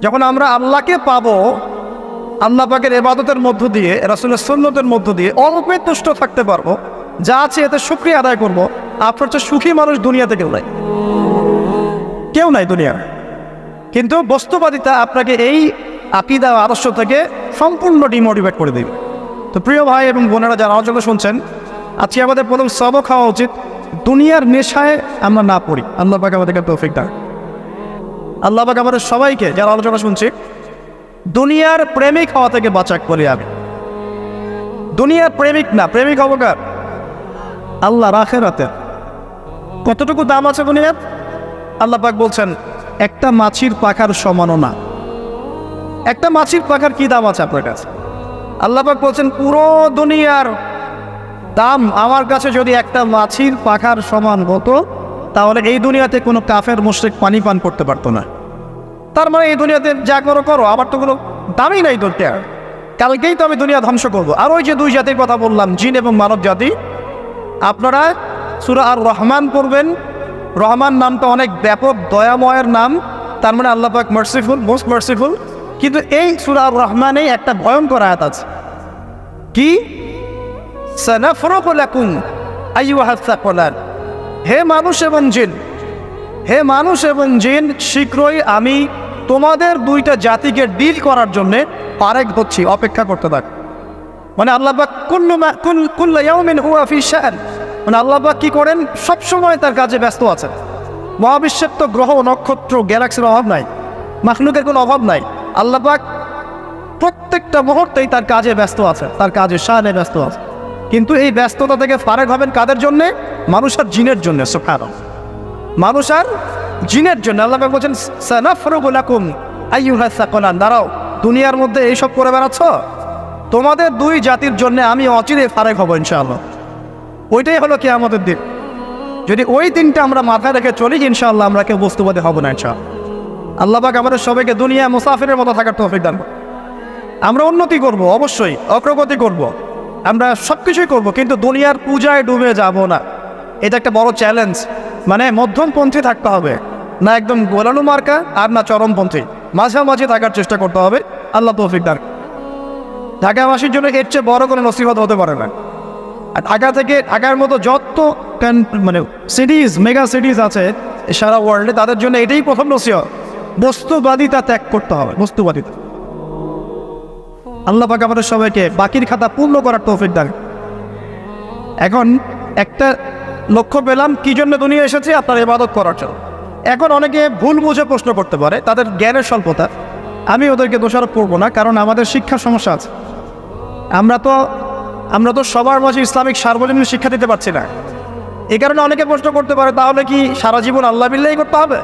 যখন আমরা আল্লাহকে পাবো, আল্লাহ পাকের ইবাদতের মধ্য দিয়ে, রাসূলের সুন্নতের মধ্য দিয়ে অল্পে তুষ্ট থাকতে পারবো, যা আছে এতে শুকরিয়া আদায় করবো, আপনার চেয়ে সুখী মানুষ দুনিয়াতে কেউ নাই দুনিয়া। কিন্তু বস্তুবাদিতা আপনাকে এই আকীদা আদর্শ থেকে সম্পূর্ণ ডিমোটিভেট করে দেবে। তো প্রিয় ভাই এবং বোনেরা যারা আলোচনা শুনছেন, আজকে আমাদের প্রথম সবক হওয়া উচিত দুনিয়ার নেশায় আমরা না পড়ি। আল্লাহ পাক আমাদেরকে তৌফিক দান। আল্লাহ পাক আমাদের সবাইকে যারা আলোচনা শুনছি দুনিয়ার প্রেমিক হওয়া থেকে বাঁচাক বলি আমি। দুনিয়ার প্রেমিক না, প্রেমিক হবো কার? আল্লাহর আখিরাতের। কতটুকু দাম আছে দুনিয়ার? আল্লাহ পাক বলছেন একটা মাছির পাখার সমানও না। একটা মাছির পাখার কি দাম আছে আপনার কাছে? আল্লাহ পাক বলছেন পুরো দুনিয়ার দাম আমার কাছে যদি একটা মাছির পাখার সমান হতো, তাহলে এই দুনিয়াতে কোনো কাফের মুশরিক পানি পান করতে পারতো না। তার মানে এই দুনিয়াতে যা করো করো, আমার তো কোনো দামই নাই দুনিয়ার। কালকেই তো আমি দুনিয়া ধ্বংস করবো। আর ওই যে দুই জাতির কথা বললাম, জিন এবং মানব জাতি, আপনারা সূরা আর রহমান পড়বেন। রহমান নামটা অনেক ব্যাপক দয়াময়ের নাম, তার মানে আল্লাহ পাক মার্সিফুল, মোস্ট মার্সিফুল। কিন্তু এই সূরা আর রহমানেই একটা ভয়ঙ্কর আয়াত আছে, কি? সানাফরুগু লাকুম আইয়ুহাস সাকলান। হে মানুষ এবং জিন, হে মানুষ এবং জিন, শীঘ্রই আমি তোমাদের দুইটা জাতিকে ডিল করার জন্যে পারেক হচ্ছি, অপেক্ষা করতে থাক। মানে আল্লাহ পাক কুল্লু ইয়াউমিন হুয়া ফি শাআন, মানে আল্লাহ পাক কি করেন? সবসময় তার কাজে ব্যস্ত আছেন। মহাবিশ্বের তো গ্রহ নক্ষত্র গ্যালাক্সির অভাব নাই, মাখলুকের কোনো অভাব নাই। আল্লাহ পাক প্রত্যেকটা মুহূর্তেই তার কাজে ব্যস্ত আছে, তার কাজে শানে ব্যস্ত আছে। কিন্তু এই ব্যস্ততা থেকে ফারেক হবেন কাদের জন্যে? মানুষ আর জিনের জন্য। সুবহানাল্লাহ, মানুষ আর জিনের জন্য। আল্লাহ পাক বলছেন সানাফরুগু লাকুম আইয়ুহাস সাকলান। দাঁড়াও, দুনিয়ার মধ্যে এইসব করে বেড়াচ্ছ, তোমাদের দুই জাতির জন্য আমি অচিরে ফারেক হব ইনশাআল্লাহ। ওইটাই হলো কিয়ামতের দিন। যদি ওই দিনটা আমরা মাথায় রেখে চলি, ইনশাআল্লাহ আমরা কেউ বস্তুবাদী হব না ইনশাআল্লাহ। আল্লাহ পাক আমাদের সবাইকে দুনিয়া মুসাফিরের মতো থাকার তৌফিক দান করুন। আমরা উন্নতি করব, অবশ্যই অগ্রগতি করব, আমরা সব কিছুই করবো, কিন্তু দুনিয়ার পূজায় ডুবে যাব না। এটা একটা বড় চ্যালেঞ্জ। মানে মধ্যমপন্থী থাকতে হবে, না একদম গোলানো মার্কা আর না চরমপন্থী, মাঝামাঝি থাকার চেষ্টা করতে হবে। আল্লাহ তৌফিক দান। ঢাকাবাসীর জন্য এর চেয়ে বড় কোনো নসিহত হতে পারে না। আর ঢাকার মতো যত মানে সিটিজ, মেগা সিটিজ আছে সারা ওয়ার্ল্ডে, তাদের জন্য এটাই প্রথম নসিহত, বস্তুবাদিতা ত্যাগ করতে হবে, বস্তুবাদিতা। আল্লাহ পাক আমাদের সবাইকে বাকির খাতা পূর্ণ করার তৌফিক দান। এখন একটা লক্ষ্য পেলাম কি জন্য দুনিয়া এসেছে? আপনার ইবাদত করার জন্য। এখন অনেকে ভুল বুঝে প্রশ্ন করতে পারে, তাদের জ্ঞানের স্বল্পতা। আমি ওদেরকে দোষারোপ করবো না, কারণ আমাদের শিক্ষার সমস্যা আছে। আমরা তো সবার মাঝে ইসলামিক সার্বজনীন শিক্ষা দিতে পারছি না। এই কারণে অনেকে প্রশ্ন করতে পারে, তাহলে কি সারা জীবন আল্লাহ বিল্লাহি করতে হবে?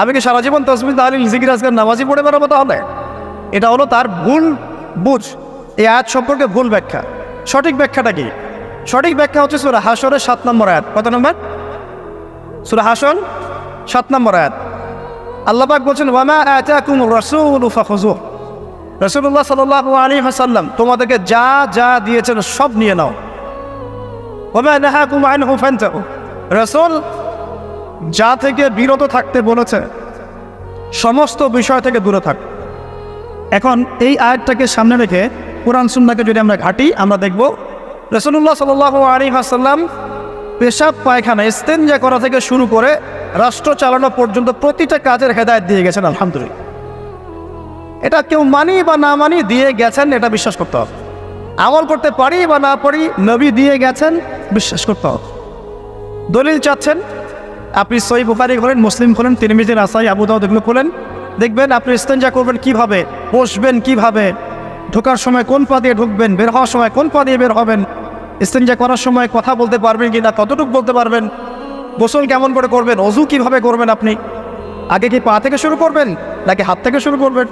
আমি কি সারা জীবন তাসবিহ তাহলিল জিকির আজকার নামাজি পড়ে বেড়াবো? তাহলে এটা হলো তার ভুল বুঝ। এই আয়াত সম্পর্কে ভুল ব্যাখ্যা। সঠিক ব্যাখ্যাটা কি? সঠিক ব্যাখ্যা হচ্ছে সূরা হাশরের 7 নম্বর আয়াত। কত নম্বর? সূরা হাশর 7 নম্বর আয়াত। আল্লাহ পাক বলছেন ওয়ামা আতাকুমুর রাসূলু ফাখুযুহ। রাসূলুল্লাহ সাল্লাল্লাহু আলাইহি ওয়াসাল্লাম তোমাদেরকে যা যা দিয়েছেন সব নিয়ে নাও। ওয়ামা নাহাকুম আনহু ফান্তাহু। রাসূল যা থেকে বিরত থাকতে বলেছে সমস্ত বিষয় থেকে দূরে থাক। এখন এই আয়াতটাকে সামনে রেখে কোরআন সুন্নাহকে যদি আমরা ঘাঁটি, আমরা দেখব রাসূলুল্লাহ সাল্লাল্লাহু আলাইহি ওয়াসাল্লাম পেশাব পায়খানা ইস্তেঞ্জা করা থেকে শুরু করে রাষ্ট্র চালানো পর্যন্ত প্রতিটা কাজের হেদায়েত দিয়ে গেছেন। আলহামদুলিল্লাহ, এটা কেউ মানি বা না মানি দিয়ে গেছেন, এটা বিশ্বাস করতে হবে। আমল করতে পারি বা না পারি, নবী দিয়ে গেছেন, বিশ্বাস করতে হবে। দলিল চাচ্ছেন, আপনি সহিহ বুখারী খোলেন, মুসলিম খোলেন, তিরমিজি, নাসাই, আবু দাউদ এগুলো খোলেন, দেখবেন আপনি ইস্তেঞ্জা করবেন কিভাবে, বসবেন কিভাবে, ঢোকার সময় কোন পা দিয়ে ঢুকবেন, বের হওয়ার সময় কোন পা দিয়ে বের হবেন, ইস্তেঞ্জা করার সময় কথা বলতে পারবেন কিনা, কতটুকু বলতে পারবেন, গোসল কেমন করে করবেন, ওযু কিভাবে করবেন, আপনি আগে কি পা থেকে শুরু করবেন নাকি হাত থেকে শুরু করবেন,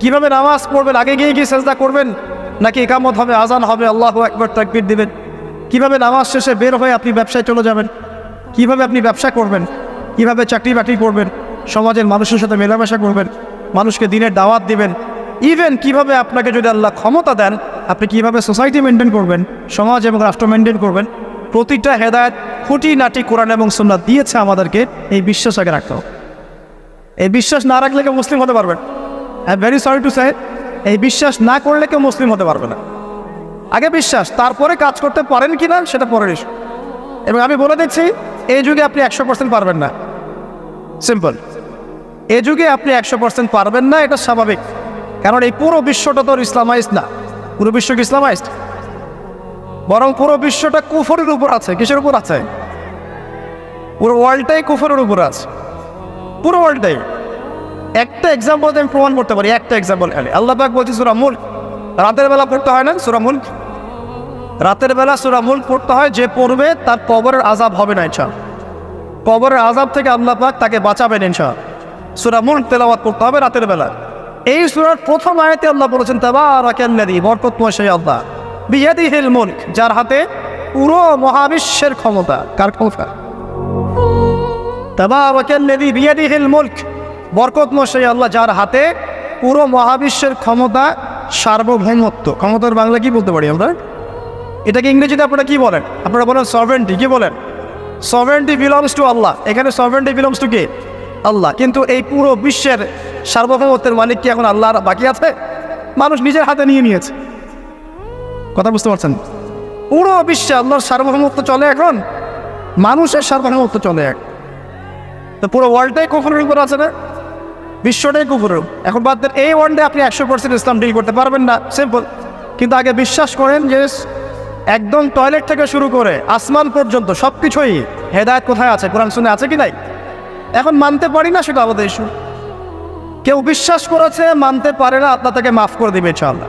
কিভাবে নামাজ পড়বেন, আগে গিয়ে কি সেজদা করবেন নাকি ইকামত হবে, আজান হবে, আল্লাহু আকবার তাকবীর দিবেন, কিভাবে নামাজ শেষে বের হয়ে আপনি ব্যবসায় চলে যাবেন, কিভাবে আপনি ব্যবসা করবেন, কিভাবে চাকরি বাকরি করবেন, সমাজের মানুষের সাথে মেলামেশা করবেন, মানুষকে দিনের দাওয়াত দিবেন, ইভেন কিভাবে আপনাকে যদি আল্লাহ ক্ষমতা দেন আপনি কিভাবে সোসাইটি মেনটেন করবেন, সমাজ এবং রাষ্ট্র মেনটেন করবেন, প্রতিটা হেদায়েত খুঁটিনাটি কোরআন এবং সুন্নাহ দিয়েছে আমাদেরকে। এই বিশ্বাস আগে রাখতে হবে। এই বিশ্বাস না রাখলে কেউ মুসলিম হতে পারবে না। I am very sorry to say, এই বিশ্বাস না করলে কেউ মুসলিম হতে পারবে না। আগে বিশ্বাস, তারপরে কাজ করতে পারেন কি না সেটা পরের ইস্যু। এবং আমি বলে দিচ্ছি, এই যুগে আপনি 100% পারবেন না, সিম্পল। এই যুগে আপনি 100% পারবেন না, এটা স্বাভাবিক। কারণ এই পুরো বিশ্বটা তো ইসলামাইজড না। পুরো বিশ্ব কি ইসলামাইজড? বরং পুরো বিশ্বটা কুফরের উপর আছে। কিসের উপর আছে? পুরো ওয়ার্ল্ডটাই কুফরের উপর আছে, পুরো ওয়ার্ল্ডটাই। একটা এক্সাম্পল আমি প্রমাণ করতে পারি, একটা এক্সাম্পল খালি। আল্লাহ পাক বলছে সূরা মুলক, রাতের বেলা পড়তে হয় না সূরা মুলক? রাতের বেলা সূরা মুলক পড়তে হয়, যে পড়বে তার কবরের আযাব হবে না ইনশাআল্লাহ। কবরের আযাব থেকে আল্লাহ পাক তাকে বাঁচাবেন ইনশাআল্লাহ। সূরা মুলক তেলাওয়াত করতে হবে রাতের বেলা। এই সূরার প্রথম আয়াতে আল্লাহ বলেছেন তাবারাকাল্লাযী, বরকতময় সেই আল্লাহ, বিয়াদিহিল মুলক, যার হাতে পুরো মহাবিশ্বের ক্ষমতা। কার ক্ষমতা? তাবারাকাল্লাযী বিয়াদিহিল মুলক, বরকতময় সেই আল্লাহ যার হাতে পুরো মহাবিশ্বের ক্ষমতা, সার্বভৌমত্ব। ক্ষমতার বাংলা কি বলতে পারি আমরা? এটাকে ইংরেজিতে আপনারা কি বলেন? আপনারা বলেন সভারেন্টি। কি বলেন? সভারেন্টি বিলংস টু আল্লাহ। এখানে সভারেন্টি বিলংস টু কে? আল্লাহ। কিন্তু এই পুরো বিশ্বের সার্বভৌমত্বের মালিক কি এখন আল্লাহ বাকি আছে? মানুষ নিজের হাতে নিয়ে নিয়েছে। কথা বুঝতে পারছেন? পুরো বিশ্বে আল্লাহর সার্বভৌমত্ব চলে এখন, মানুষের সার্বভৌমত্ব চলে এখন। তো পুরো ওয়ার্ল্ডটাই কুফরের উপর আছে না? বিশ্বটাই কুফরের। এখন বাদ দেন, এই ওয়ার্ল্ডে আপনি 100% ইসলাম ডিল করতে পারবেন না, সিম্পল। কিন্তু আগে বিশ্বাস করেন যে একদম টয়লেট থেকে শুরু করে আসমান পর্যন্ত সব কিছুই হেদায়েত কোথায় আছে, কোরআন শুনে আছে কি নাই? এখন মানতে পারি না, সেটা আমাদের ইস্যু। কেউ বিশ্বাস করেছে, মানতে পারে না, আল্লাহ তাকে মাফ করে দিবে ইনশাআল্লাহ।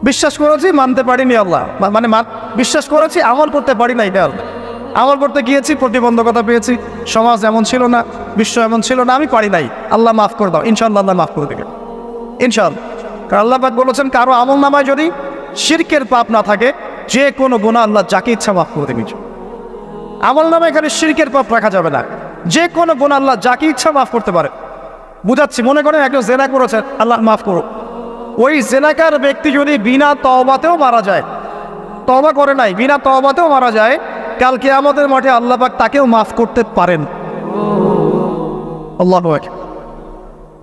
বিশ্বাস করেছি, মানতে পারিনি, আল্লাহ মানে বিশ্বাস করেছি, আমল করতে পারি না, এটা আল্লাহ। আমল করতে গিয়েছি, প্রতিবন্ধকতা পেয়েছি, সমাজ এমন ছিল না, বিশ্ব এমন ছিল না, আমি পারি নাই, আল্লাহ মাফ করে দাও, ইনশাআল্লাহ আল্লাহ মাফ করে দেবে ইনশাআল্লাহ। কারণ আল্লাহ পাক বলেছেন, কারো আমল নামায় যদি শিরকের পাপ না থাকে, যে কোনো গুনাহ আল্লাহ যাকে ইচ্ছা মাফ করে দেবে। আমল নামায় এখানে শিরকের পাপ রাখা যাবে না, যে কোনো গুনাহ আল্লাহ যাকে ইচ্ছা মাফ করতে পারে। বুঝাচ্ছি, মনে করেন একজন জেনা করেছেন, আল্লাহ মাফ করো। ওই জেনাকার ব্যক্তি যদি বিনা তওবাতেও মারা যায়, তওবা করে নাই, বিনা তওবাতেও মারা যায়, কাল কিয়ামতের মাঠে আল্লাহ পাক তাকেও মাফ করতে পারেন। আল্লাহু আকবার।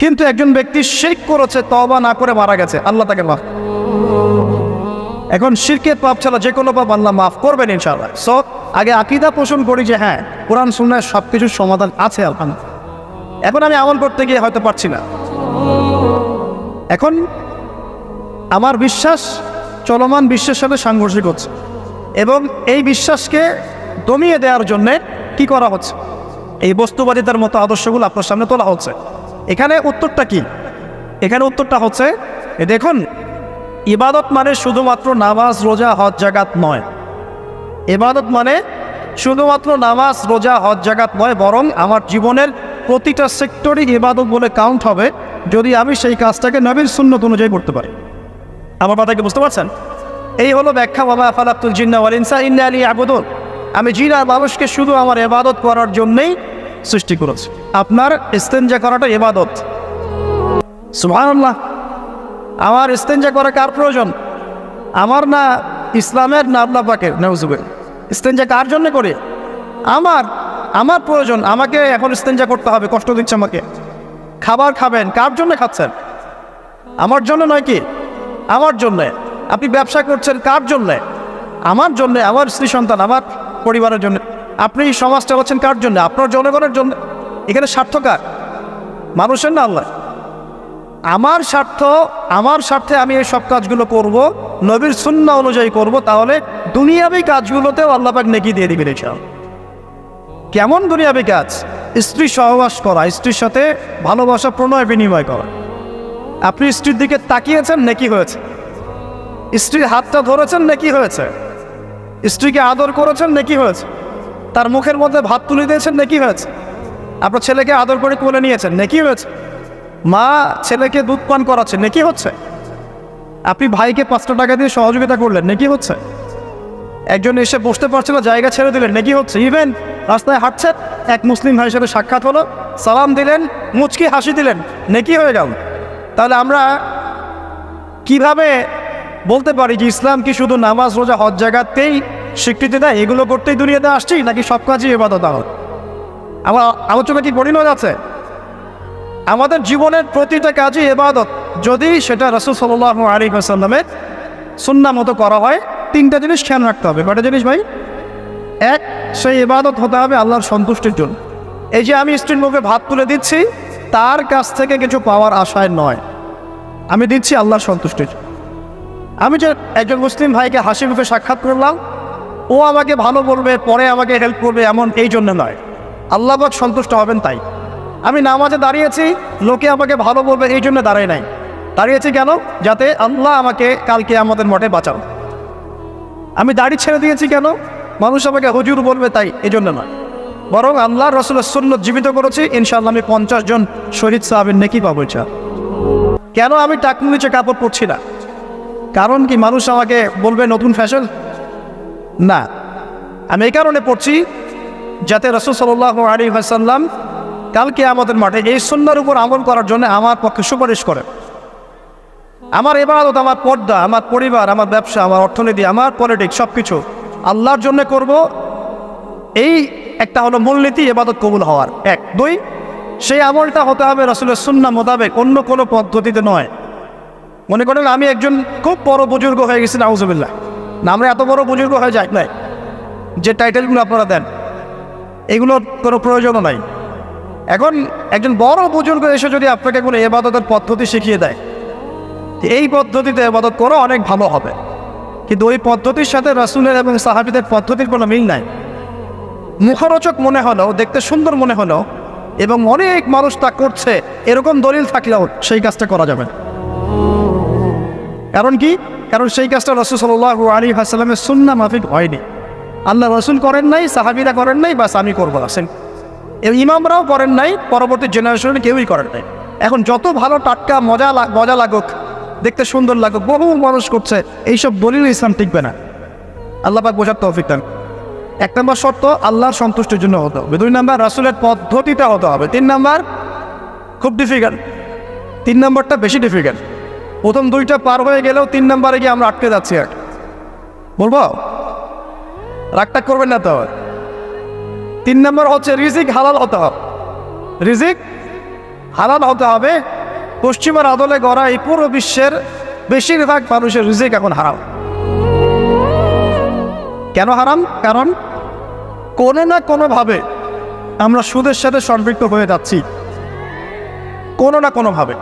কিন্তু একজন ব্যক্তি শিরক করেছে, তওবা না করে মারা গেছে, আল্লাহ তাকে মাফ। এখন শিরকের পাপ ছাড়া যে কোনো পাপ আল্লাহ মাফ করবেন ইনশাআল্লাহ। সো আগে আকীদা পোষণ করি যে হ্যাঁ, কোরআন সুন্নাহয় সব কিছুর সমাধান আছে আলহামদুলিল্লাহ। এখন আমি আমল করতে গিয়ে হয়তো পারছি না। এখন আমার বিশ্বাস চলমান বিশ্বের সাথে সাংঘর্ষিক হচ্ছে, এবং এই বিশ্বাসকে দমিয়ে দেওয়ার জন্যে কি করা হচ্ছে? এই বস্তুবাদিতার মতো আদর্শগুলো আপনার সামনে তোলা হচ্ছে। এখানে উত্তরটা কি? এখানে উত্তরটা হচ্ছে, দেখুন, ইবাদত মানে শুধুমাত্র নামাজ, রোজা, হজ, জাকাত নয়। ইবাদত মানে শুধুমাত্র নামাজ, রোজা, হজ, জাকাত নয়, বরং আমার জীবনের প্রতিটা সেক্টরই ইবাদত বলে কাউন্ট হবে যদি আমি সেই কাজটাকে নবীর সুন্নত অনুযায়ী করতে পারি। আমার কথাকে বুঝতে পারছেন? এই হলো ব্যাখ্যা, ওয়া মা খালাকতুল জিন্না ওয়াল ইনসা ইল্লা লিয়াবুদুন। আমি জিন আর মানুষকে শুধু আমার ইবাদত করার জন্যই সৃষ্টি করেছি। আপনার ইস্তেনজা করাটা ইবাদত। সুবহানাল্লাহ। আমার ইস্তেনজা করা কার প্রয়োজন? আমার না, ইসলামের না আল্লাহ পাকের? নাউজুবিল্লাহ। ইস্তেনজা কার জন্য করি? আমার প্রয়োজন। আমাকে এখন ইস্তেনজা করতে হবে, কষ্ট দিচ্ছে আমাকে। খাবার খাবেন, কার জন্য খাচ্ছেন? আমার জন্য নয় কি? আমার জন্যে। আপনি ব্যবসা করছেন, কার জন্যে? আমার জন্যে, আমার স্ত্রী সন্তান, আমার পরিবারের জন্য। আপনি সমাজ চালাচ্ছেন কার জন্য? আপনার জনগণের জন্য। এখানে স্বার্থ কার? মানুষের না আল্লাহ? আমার স্বার্থে আমি এই সব কাজগুলো করব, নবীর সুন্নাহ অনুযায়ী করব, তাহলে দুনিয়াবী কাজগুলোতেও আল্লাহ পাক নেকি দিয়ে দিবেন ইনশাআল্লাহ। কেমন দুনিয়াবী কাজ? স্ত্রী সহবাস করা, স্ত্রীর সাথে ভালোবাসা, প্রণয় বিনিময় করা। আপনি স্ত্রীর দিকে তাকিয়েছেন, নেকি হয়েছে। স্ত্রীর হাতটা ধরেছেন, নেকি হয়েছে। স্ত্রীকে আদর করেছেন, নেকি হয়েছে। তার মুখের মধ্যে ভাত তুলে দিয়েছেন, নেকি হয়েছে। আপনার ছেলেকে আদর করে কোলে নিয়েছেন, নেকি হয়েছে। মা ছেলেকে দুধ পান করাচ্ছে, নেকি হচ্ছে। আপনি ভাইকে 5টা টাকা দিয়ে সহযোগিতা করলেন, নেকি হচ্ছে। একজন এসে বসতে পারছে না, জায়গা ছেড়ে দিলেন, নেকি হচ্ছে। ইভেন রাস্তায় হাঁটছেন, এক মুসলিম ভাইয়ের সাথে সাক্ষাৎ হলো, সালাম দিলেন, মুচকি হাসি দিলেন, নেকি হয়ে গেল। তাহলে আমরা কিভাবে বলতে পারি যে ইসলাম কি শুধু নামাজ, রোজা, হজ, জাকাতকেই স্বীকৃতি দেয়, এগুলো করতেই দুনিয়াতে আসছি, নাকি সব কাজই ইবাদত? আমার আলোচনা কি কঠিন হয়ে যাচ্ছে? আমাদের জীবনের প্রতিটা কাজই ইবাদত, যদি সেটা রাসূল সাল্লাল্লাহু আলাইহি ওয়াসাল্লামের সুন্নাহ মতো করা হয়। তিনটা জিনিস খেয়াল রাখতে হবে। কয়টা জিনিস ভাই? এক, সেই ইবাদত হতে হবে আল্লাহর সন্তুষ্টির জন্য। এই যে আমি স্ত্রীর মুখে ভাত তুলে দিচ্ছি, তার কাছ থেকে কিছু পাওয়ার আশায় নয়, আমি দিচ্ছি আল্লাহর সন্তুষ্টির। আমি যে একজন মুসলিম ভাইকে হাসি মুখে সাক্ষাৎ করলাম, ও আমাকে ভালো বলবে, পরে আমাকে হেল্প করবে, এমন এই জন্য নয়, আল্লাহ পাক সন্তুষ্ট হবেন তাই। আমি নামাজে দাঁড়িয়েছি, লোকে আমাকে ভালো বলবে এই জন্য দাঁড়াই নাই, দাঁড়িয়েছি কেন? যাতে আল্লাহ আমাকে কালকে আমাদের মঠে বাঁচাও। আমি দাড়ি ছেড়ে দিয়েছি কেন? মানুষ আমাকে হুজুর বলবে তাই, এই জন্য নয়, বরং আল্লাহ রাসূলের সুন্নাত জীবিত করেছি, ইনশাআল্লাহ আমি 50 জন শহীদ সাহাবীর নেকি পাবো ইনশাআল্লাহ। কেন আমি টাকনুর নিচে কাপড় পরছি না? কারণ কি মানুষ আমাকে বলবে নতুন ফ্যাশন? না, আমি এই কারণে পড়ছি যাতে রাসূল সাল্লাল্লাহু আলাইহি ওয়াসাল্লাম কালকে আমাদের মাঠে এই সুন্নাহর উপর আমল করার জন্য আমার পক্ষে সুপারিশ করে। আমার ইবাদত, আমার পর্দা, আমার পরিবার, আমার ব্যবসা, আমার অর্থনীতি, আমার পলিটিক্স সব কিছু আল্লাহর জন্য করব, এই একটা হলো মূলনীতি ইবাদত কবুল হওয়ার। এক। দুই, সেই আমলটা হতে হবে রাসূলের সুন্নাহ মোতাবেক, অন্য কোনো পদ্ধতিতে নয়। মনে করেন আমি একজন খুব বড় বুজুর্গ হয়ে গেছি, নাউজুবিল্লাহ, না আমরা এত বড় বুজুর্গ হয়ে যাই নাই, যে টাইটেলগুলো আপনারা দেন এগুলোর কোনো প্রয়োজনও নাই। এখন একজন বড় বুজুর্গ এসে যদি আপনাকে কোনো ইবাদতের পদ্ধতি শিখিয়ে দেয়, এই পদ্ধতিতে ইবাদত করো, অনেক ভালো হবে, কিন্তু ওই পদ্ধতির সাথে রাসূলের এবং সাহাবীদের পদ্ধতির কোনো মিল নাই। মুখরোচক মনে হলো, দেখতে সুন্দর মনে হলো, এবং অনেক মানুষ তা করছে, এরকম দলিল থাকলেও সেই কাজটা করা যাবে না। কারণ কি? কারণ সেই কাজটা রাসূল সাল্লাল্লাহু আলাইহি ওয়াসাল্লামের সুন্নাহ মাফিক হয়নি। আল্লাহ রাসূল করেন নাই, সাহাবীরা করেন নাই, বাস আমি করবো আসেন, ইমামরাও করেন নাই, পরবর্তী জেনারেশনে কেউই করেন নাই। এখন যত ভালো টাটকা মজা লাগুক, দেখতে সুন্দর লাগুক, বহু মানুষ করছে, এইসব দলিল ইসলাম টিকবে না। আল্লাহ পাক বোঝার তৌফিক দেন। এক নম্বর শর্ত আল্লাহর সন্তুষ্টির জন্য হতে হবে। দুই নম্বর রাসূলের পদ্ধতিতে হতে হবে। তিন নম্বর খুব ডিফিকাল্ট, তিন নম্বরটা বেশি ডিফিকাল্ট। প্রথম দুইটা পার হয়ে গেলেও তিন নম্বরে গিয়ে আমরা আটকে যাচ্ছি। আর বলবো, রাগটা করবেন না তো। তিন নম্বর হচ্ছে রিজিক হালাল হতে হবে। রিজিক হালাল হতে হবে। পশ্চিমের আদলে গড়া এই পুরো বিশ্বের বেশিরভাগ মানুষের রিজিক এখন হারাম। কেন হারাম? কারণ কোনো না কোনোভাবে আমরা সুদের সাথে সম্পৃক্ত হয়ে যাচ্ছি, কোনো না কোনোভাবে।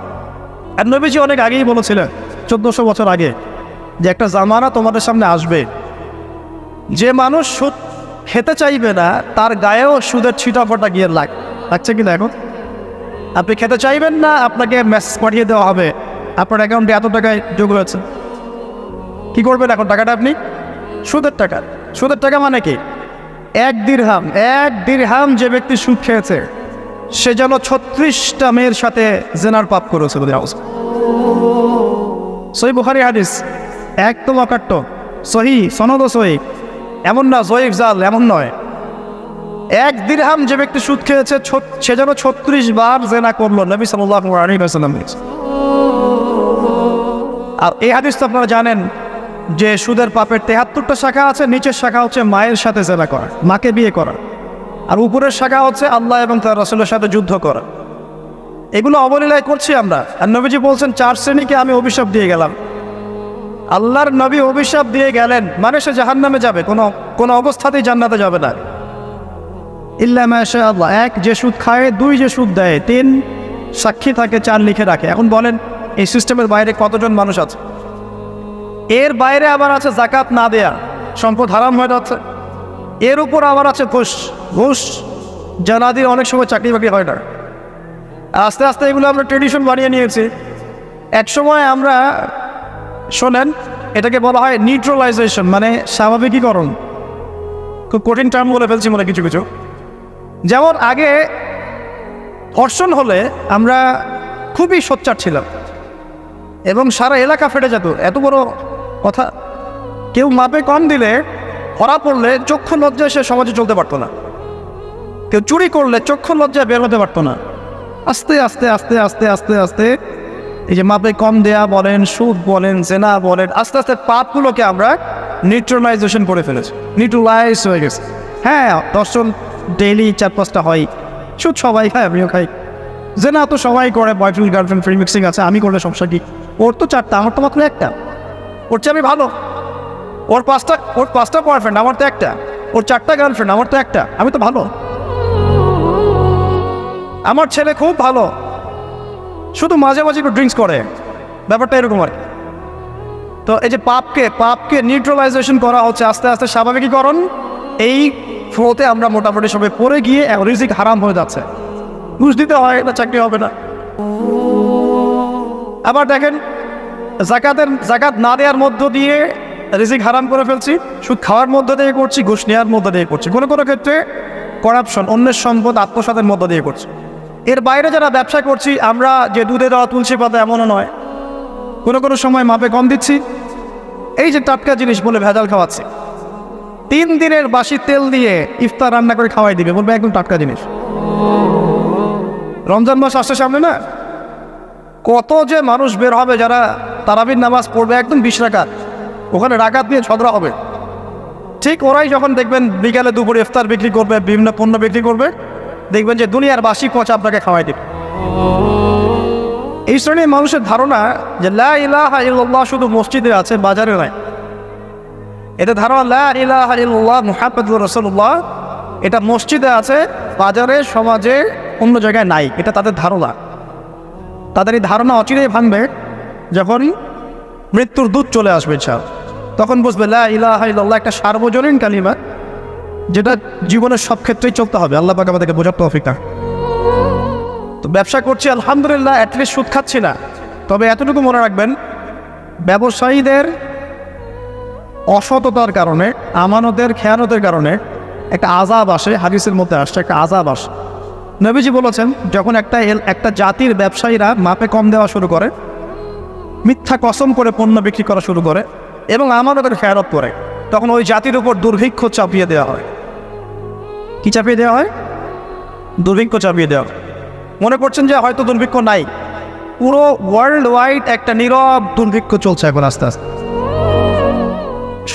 আর নবীজি অনেক আগেই বলেছিলেন, 1400 বছর আগে, যে একটা জামানা তোমাদের সামনে আসবে, যে মানুষ সুদ খেতে চাইবে না, তার গায়েও সুদের ছিটাফোঁটা গিয়ে লাগছে কিনা। এখন আপনি খেতে চাইবেন না, আপনাকে মেসেজ পাঠিয়ে দেওয়া হবে আপনার অ্যাকাউন্টে এত টাকায় যোগ হয়েছে। কী করবেন এখন? টাকাটা আপনি সুদের টাকা। সুদের টাকা মানে কি? এক দিরহাম যে ব্যক্তি সুদ খেয়েছে, সে যেন 36টা মেয়ের সাথে জেনার পাপ করেছে। সহিহ বুখারী হাদিস, একদম অকাট্য, সহিহ, সনদ সহিহ, এমন না জয়ীফ জাল, এমন নয়। এক দিরহাম যে ব্যক্তি সুদ খেয়েছে, সে যেন 36 বার জেনা করলো, নবী সাল্লাল্লাহু আলাইহি ওয়াসাল্লাম। আর এই হাদিস তো আপনারা জানেন যে সুদের পাপের 73টা শাখা আছে। নিচের শাখা হচ্ছে মায়ের সাথে জেনা করা, মাকে বিয়ে করা, আর উপরের শাখা হচ্ছে আল্লাহ এবং তার রাসূলের সাথে যুদ্ধ করা। এগুলো অবলীলায় করছি আমরা। আর নবীজি বলছেন 4 শ্রেণীকে আমি অভিশাপ দিয়ে গেলাম। আল্লাহর নবী অভিশাপ দিয়ে গেলেন, মানে সে জাহান্নামে যাবে, কোনো অবস্থাতেই জান্নাতে যাবে না। ইল্লা মাশা আল্লাহ। 1, যে সুদ খায়। 2, যে সুদ দেয়। 3, সাক্ষী থাকে। 4, লিখে রাখে। এখন বলেন এই সিস্টেমের বাইরে কতজন মানুষ আছে? এর বাইরে আবার আছে যাকাত না দেয়া, সম্পদ হারাম হয়ে যাচ্ছে। এর উপর আবার আছে ঘুষ জানাদির অনেক সময় চাকরি বাকরি হয় না। আস্তে আস্তে এগুলো আমরা ট্রেডিশন বানিয়ে নিয়েছি। এক সময় আমরা, শোনেন, এটাকে বলা হয় নিউট্রালাইজেশন, মানে স্বাভাবিকীকরণ। খুব কঠিন টার্ম বলে ফেলছি মনে কিছু কিছু। যেমন আগে ধর্ষণ হলে আমরা খুবই সোচ্চার ছিলাম এবং সারা এলাকা ফেটে যেত, এত বড় কথা। কেউ মাপে কম দিলে, ধরা পড়লে চক্ষু লজ্জায় সে সমাজে চলতে পারতো না। কেউ চুরি করলে চক্ষু লজ্জায় বের হতে পারতো না। আস্তে আস্তে আস্তে আস্তে আস্তে আস্তে এই যে মাপে কম দেয়া বলেন, সুদ বলেন, জেনা বলেন, আস্তে আস্তে পাপগুলোকে আমরা নিউট্রালাইজেশন করে ফেলেছি, নিউট্রালাইজ হয়ে গেছে। হ্যাঁ, দর্শন ডেইলি 4-5টা হয়, সুদ সবাই খায়, আমিও খাই, যে না তো সবাই করে, বয়ফ্রেন্ড গার্লফ্রেন্ড ফ্রি মিক্সিং আছে, আমি করলে সমস্যা কি? ওর তো 4টা, আমার তো মাত্র 1টা। ওর চেয়ে আমি ভালো। ওর 5টা বয়ফ্রেন্ড, আমার তো 1টা। ওর 4টা গার্লফ্রেন্ড, আমার তো 1টা। আমি তো ভালো। আমার ছেলে খুব ভালো, শুধু মাঝে মাঝে একটু ড্রিঙ্কস করে, ব্যাপারটা এরকম আর কি। তো এই যে পাপকে নিউট্রালাইজেশন করা হচ্ছে আস্তে আস্তে স্বাভাবিকীকরণ, এই ফ্লোতে আমরা মোটামুটি সবাই পড়ে গিয়ে রিজিক হারাম হয়ে যাচ্ছে। ঘুষ দিতে হয়, এটা চাকরি হবে না। আবার দেখেন, জাকাত না দেওয়ার মধ্য দিয়ে রিজিক হারাম করে ফেলছি, সুদ খাওয়ার মধ্য দিয়ে করছি, ঘুষ নেওয়ার মধ্য দিয়ে করছি, কোনো কোনো ক্ষেত্রে করাপশন, অন্যের সম্পদ আত্মসাতের মধ্য দিয়ে করছি। এর বাইরে যারা ব্যবসা করছি, আমরা যে দুধে দেওয়া তুলসী পাতা এমনও নয়, কোনো কোনো সময় মাপে কম দিচ্ছি। এই যে টাটকা জিনিস বলে ভেজাল খাওয়াচ্ছি, 3 দিনের বাসি তেল দিয়ে ইফতার রান্না করে খাওয়াই দিবে, বলবে একদম টাটকা জিনিস। রমজান মাস আসছে সামনে না, কত যে মানুষ বের হবে যারা তারাবির নামাজ পড়বে একদম 20 রাকাত, ওখানে রাকাত নিয়ে ঝগড়া হবে। ঠিক ওরাই যখন দেখবেন বিকালে দুপুরে ইফতার বিক্রি করবে, বিভিন্ন পণ্য বিক্রি করবে, দেখবেন যে দুনিয়ার বাসি পচা আপনাকে খাওয়াই দেবে। এই শ্রেণীর মানুষের ধারণা যে লা ইলাহা ইল্লাল্লাহ শুধু মসজিদে আছে, বাজারে নাই। এতে ধারণা লা ইলাহা ইল্লাল্লাহ মুহাম্মাদুর রাসূলুল্লাহ এটা মসজিদে আছে, বাজারে সমাজে অন্য জায়গায় নাই, এটা তাদের ধারণা। তাদের এই ধারণা অচিরেই ভাঙবে যখন মৃত্যুর দূত চলে আসবে, তখন বুঝবে লা ইলাহা ইল্লাল্লাহ একটা সার্বজনীন কালিমা, যেটা জীবনের সব ক্ষেত্রেই চলতে হবে। আল্লাহ পাক আমাদেরকে বোঝার তৌফিক দান। তো ব্যবসা করছি আলহামদুলিল্লাহ, অ্যাটলিস্ট সুদ খাচ্ছি না। তবে এতটুকু মনে রাখবেন, ব্যবসায়ীদের অসততার কারণে, আমানতের খেয়ানতের কারণে একটা আযাব আসে। হাদিসের মধ্যে আসছে একটা আযাব আসে। নবীজি বলেছেন, যখন একটা জাতির ব্যবসায়ীরা মাপে কম দেওয়া শুরু করে, মিথ্যা কসম করে পণ্য বিক্রি করা শুরু করে এবং আমানতের খেয়ানত করে, তখন ওই জাতির উপর দুর্ভিক্ষ চাপিয়ে দেওয়া হয়। কি চাপিয়ে দেওয়া হয়? দুর্ভিক্ষ চাপিয়ে দেওয়া হয়। মনে করছেন যে হয়তো দুর্ভিক্ষ নাই, পুরো ওয়ার্ল্ড ওয়াইড একটা নীরব দুর্ভিক্ষ চলছে এখন আস্তে আস্তে।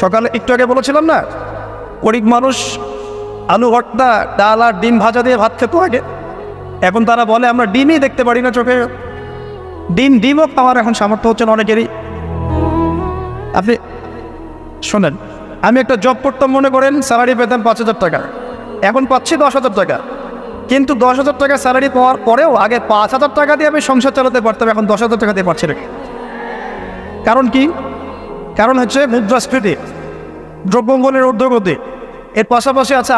সকালে একটু আগে বলেছিলাম না, গরিব মানুষ আলু ভর্তা, ডাল আর ডিম ভাজা দিয়ে ভাত খেত আগে, এখন তারা বলে আমরা ডিমই দেখতে পারি না চোখে। ডিমও খাওয়ার এখন সামর্থ্য হচ্ছে না অনেকেরই। আপনি শোনেন, আমি একটা জব করতাম, মনে করেন স্যালারি পেতাম 5,000 টাকা, এখন পাচ্ছি 10,000 টাকা। কিন্তু 10,000 টাকা স্যালারি পাওয়ার পরেও আগে 5,000 টাকা দিয়ে আমি সংসার চালাতে পারতাম, এখন 10,000 টাকা দিয়ে পারছি না। কারণ কি? কারণ হচ্ছে মুদ্রাস্ফীতি, দ্রব্যমূল্যের ঊর্ধ্বগতি, এর পাশাপাশি আছে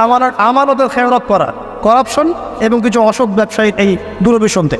আমানতের খেয়ানত করা, করাপশন এবং কিছু অসৎ ব্যবসায়ীর এই দুরভিসন্ধি।